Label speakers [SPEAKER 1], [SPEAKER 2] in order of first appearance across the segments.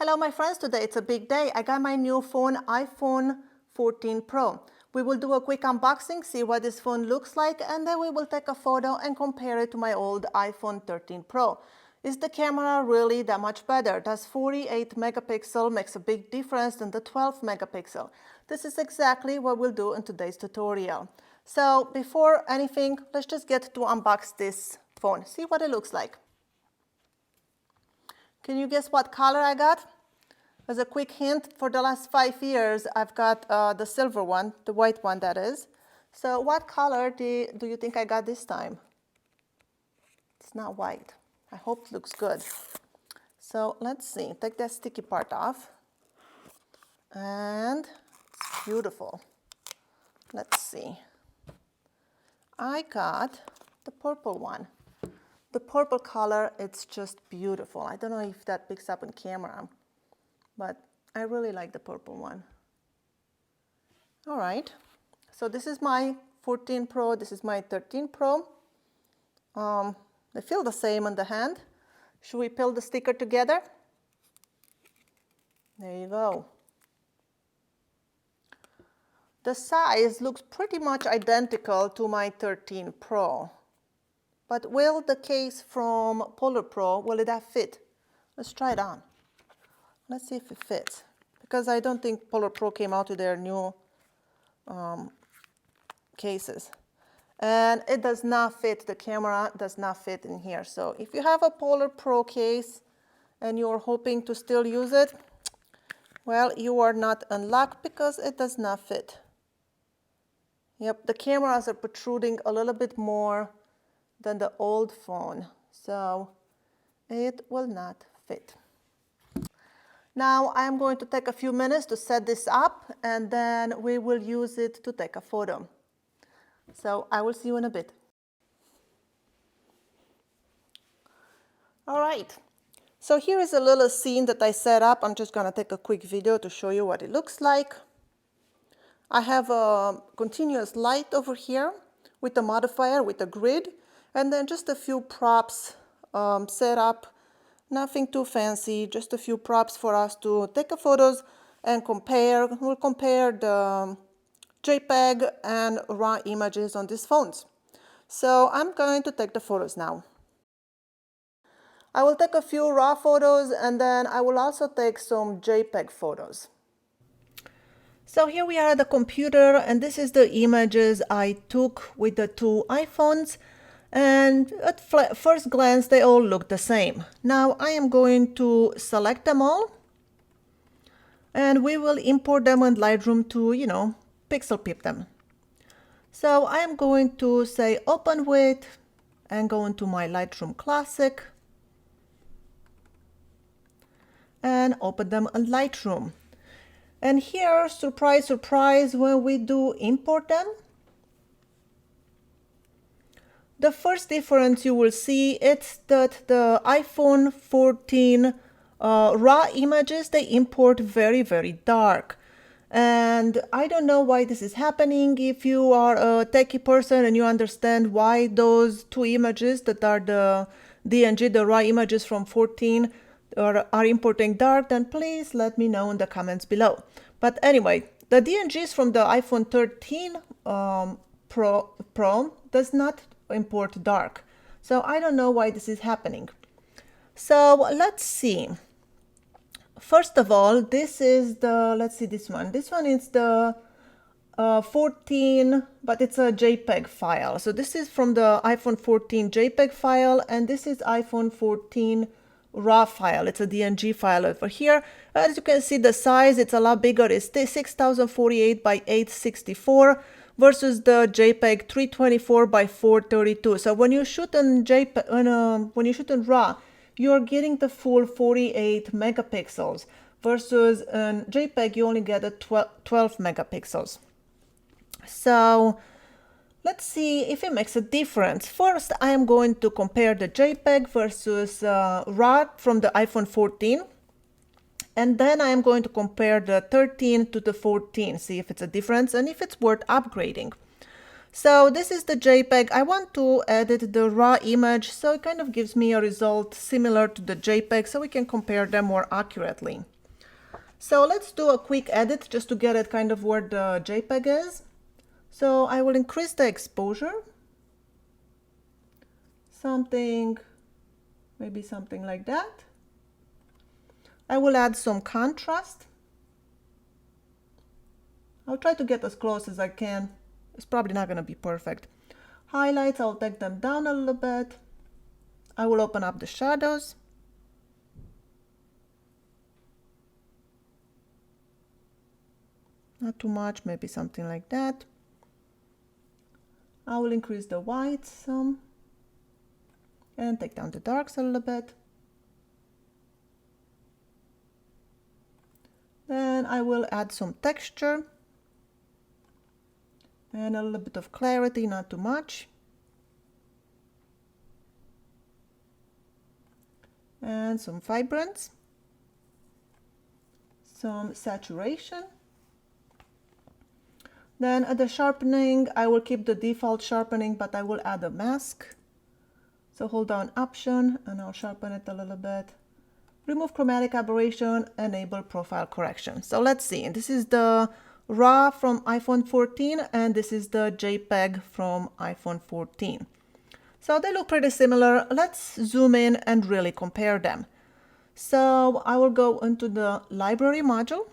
[SPEAKER 1] Hello my friends, today it's a big day. I got my new phone, iPhone 14 Pro. We will do a quick unboxing, see what this phone looks like, and then we will take a photo and compare it to my old iPhone 13 Pro. Is the camera really that much better? Does 48 megapixel makes a big difference than the 12 megapixel? This is exactly what we'll do in today's tutorial. So before anything, let's just get to unbox this phone, see what it looks like. Can you guess what color I got? As a quick hint, for the last 5 years, I've got the silver one, the white one that is. So what color do you think I got this time? It's not white. I hope it looks good. So let's see, take that sticky part off. And it's beautiful. Let's see. I got the purple one. The purple color, it's just beautiful. I don't know if that picks up on camera, but I really like the purple one. All right, so this is my 14 Pro, this is my 13 Pro. They feel the same on the hand. Should we peel the sticker together? There you go. The size looks pretty much identical to my 13 Pro. But will the case from Polar Pro, will it fit? Let's try it on. Let's see if it fits. Because I don't think Polar Pro came out with their new cases. And it does not fit, the camera does not fit in here. So if you have a Polar Pro case and you're hoping to still use it, well, you are not in luck because it does not fit. Yep, the cameras are protruding a little bit more than the old phone, so it will not fit. Now I'm going to take a few minutes to set this up and then we will use it to take a photo. So I will see you in a bit. All right, so here is a little scene that I set up. I'm just gonna take a quick video to show you what it looks like. I have a continuous light over here with a modifier, with a grid, and then just a few props set up, nothing too fancy, just a few props for us to take photos and compare. We'll compare the Jpeg and RAW images on these phones. So I'm going to take the photos now. I will take a few RAW photos and then I will also take some Jpeg photos. So here we are at the computer and this is the images I took with the two iPhones. And at first glance, they all look the same. Now I am going to select them all and we will import them in Lightroom to, pixel peep them. So I am going to say open with and go into my Lightroom Classic and open them in Lightroom. And here, surprise, surprise, when we do import them, the first difference you will see is that the iPhone 14 RAW images, they import very, very dark. And I don't know why this is happening. If you are a techie person and you understand why those two images that are the DNG, the RAW images from 14, are importing dark, then please let me know in the comments below. But anyway, the DNGs from the iPhone 13 Pro does not import dark. So I don't know why this is happening. So let's see. First of all, this is the, let's see this one. This one is the 14, but it's a JPEG file. So this is from the iPhone 14 JPEG file, and this is iPhone 14 RAW file. It's a DNG file over here. As you can see, the size, it's a lot bigger. It's 6048 by 864. Versus the JPEG 324 by 432. So when you shoot in JPEG, when you shoot in RAW, you're getting the full 48 megapixels. Versus in JPEG, you only get a 12 megapixels. So let's see if it makes a difference. First, I am going to compare the JPEG versus RAW from the iPhone 14. And then I am going to compare the 13 to the 14, see if it's a difference and if it's worth upgrading. So this is the JPEG. I want to edit the raw image, so it kind of gives me a result similar to the JPEG, so we can compare them more accurately. So let's do a quick edit just to get it kind of where the JPEG is. So I will increase the exposure. Maybe something like that. I will add some contrast. I'll try to get as close as I can. It's probably not going to be perfect. Highlights, I'll take them down a little bit. I will open up the shadows. Not too much, maybe something like that. I will increase the whites some and take down the darks a little bit. Then I will add some texture and a little bit of clarity, not too much. And some vibrance, some saturation. Then at the sharpening, I will keep the default sharpening, but I will add a mask. So hold down Option and I'll sharpen it a little bit. Remove chromatic aberration, enable profile correction. So let's see, this is the RAW from iPhone 14 and this is the JPEG from iPhone 14. So they look pretty similar. Let's zoom in and really compare them. So I will go into the library module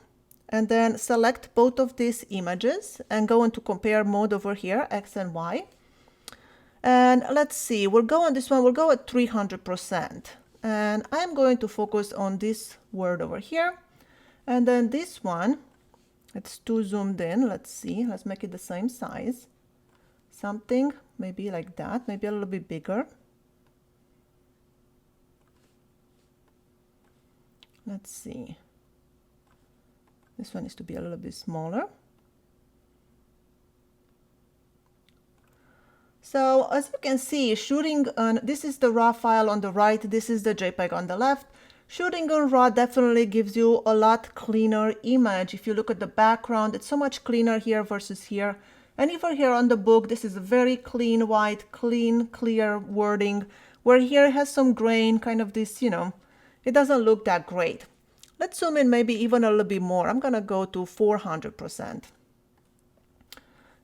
[SPEAKER 1] and then select both of these images and go into compare mode over here, X and Y. And let's see, we'll go on this one, we'll go at 300%. And I'm going to focus on this word over here. And then this one, it's too zoomed in. Let's see, let's make it the same size. Something maybe like that, maybe a little bit bigger. Let's see. This one needs to be a little bit smaller. So as you can see, shooting on, this is the RAW file on the right, this is the JPEG on the left. Shooting on RAW definitely gives you a lot cleaner image. If you look at the background, it's so much cleaner here versus here. And even here on the book, this is a very clean white, clean, clear wording, where here it has some grain, kind of this, you know, it doesn't look that great. Let's zoom in maybe even a little bit more. I'm gonna go to 400%.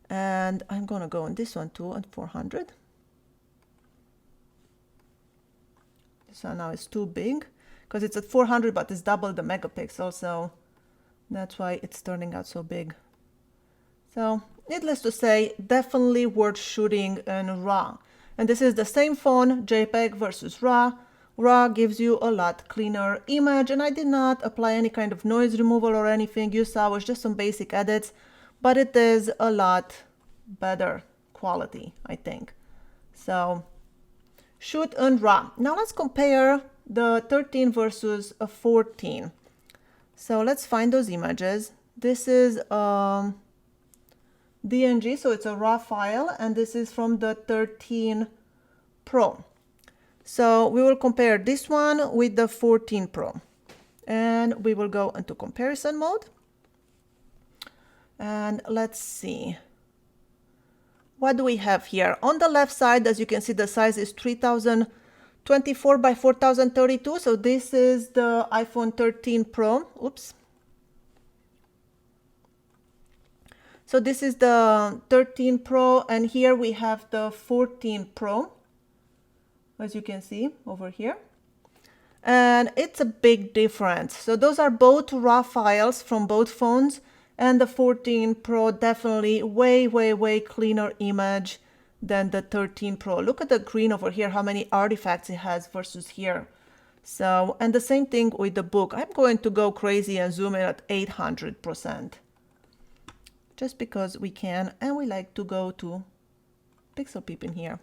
[SPEAKER 1] And I'm gonna go on this one too at 400. This one now is too big because it's at 400, but it's double the megapixel, so that's why it's turning out so big. So needless to say, definitely worth shooting in RAW. And this is the same phone, JPEG versus RAW. RAW gives you a lot cleaner image, and I did not apply any kind of noise removal or anything. You saw was just some basic edits, but it is a lot better quality, I think. So shoot in RAW. Now let's compare the 13 versus a 14. So let's find those images. This is DNG, so it's a RAW file, and this is from the 13 Pro. So we will compare this one with the 14 Pro. And we will go into comparison mode. And let's see. What do we have here? On the left side, as you can see, the size is 3024 by 4032. So this is the iPhone 13 Pro. Oops. So this is the 13 Pro, and here we have the 14 Pro, as you can see over here. And it's a big difference. So those are both RAW files from both phones, and the 14 Pro definitely way cleaner image than the 13 Pro. Look at the green over here, how many artifacts it has versus here. So, and the same thing with the book. I'm going to go crazy and zoom in at 800%. Just because we can, and we like to go to pixel peep in here.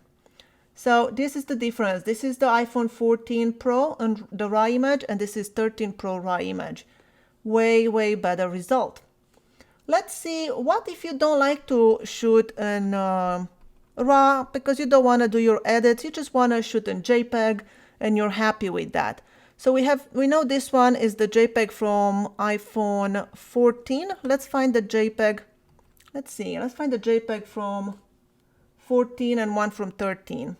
[SPEAKER 1] So this is the difference. This is the iPhone 14 Pro and the RAW image, and this is 13 Pro RAW image. Way better result. Let's see, what if you don't like to shoot in RAW because you don't want to do your edits, you just want to shoot in JPEG and you're happy with that. So we know this one is the JPEG from iPhone 14. Let's find the JPEG. Let's see, let's find the JPEG from 14 and one from 13.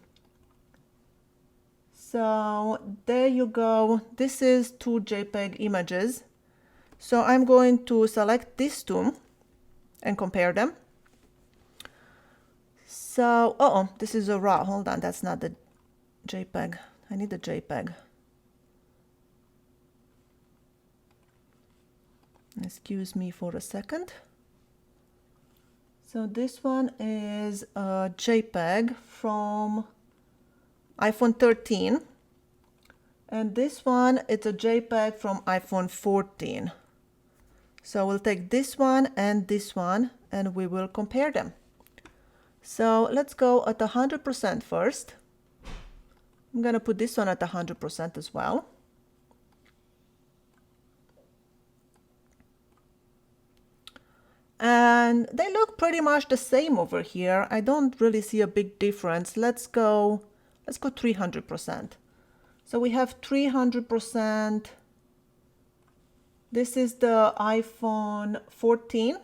[SPEAKER 1] So there you go. This is two JPEG images. So I'm going to select these two and compare them. So, uh-oh, this is a RAW. Hold on, that's not the JPEG. I need the JPEG. Excuse me for a second. So this one is a JPEG from iPhone 13. And this one, it's a JPEG from iPhone 14. So we'll take this one, and we will compare them. So let's go at 100% first. I'm going to put this one at 100% as well. And they look pretty much the same over here. I don't really see a big difference. Let's go 300%. So we have 300%. This is the iPhone 14.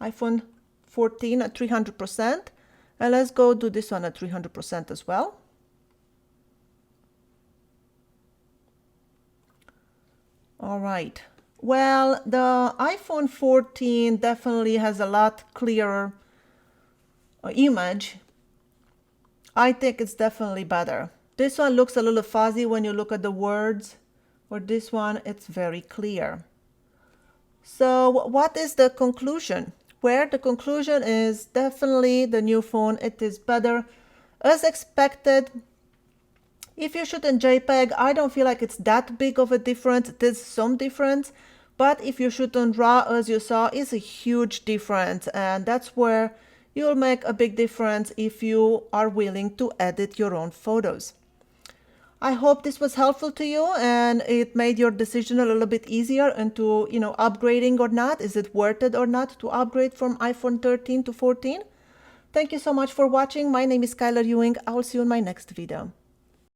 [SPEAKER 1] iPhone 14 at 300%. And let's go do this one at 300% as well. All right. Well, the iPhone 14 definitely has a lot clearer image. I think it's definitely better. This one looks a little fuzzy when you look at the words, or this one, it's very clear. So what is the conclusion? Where the conclusion is definitely the new phone, it is better. As expected, if you shoot in JPEG, I don't feel like it's that big of a difference. There's some difference, but if you shoot on RAW, as you saw, it's a huge difference, and that's where you'll make a big difference if you are willing to edit your own photos. I hope this was helpful to you and it made your decision a little bit easier into, upgrading or not. Is it worth it or not to upgrade from iPhone 13 to 14? Thank you so much for watching. My name is Skyler Ewing. I will see you in my next video.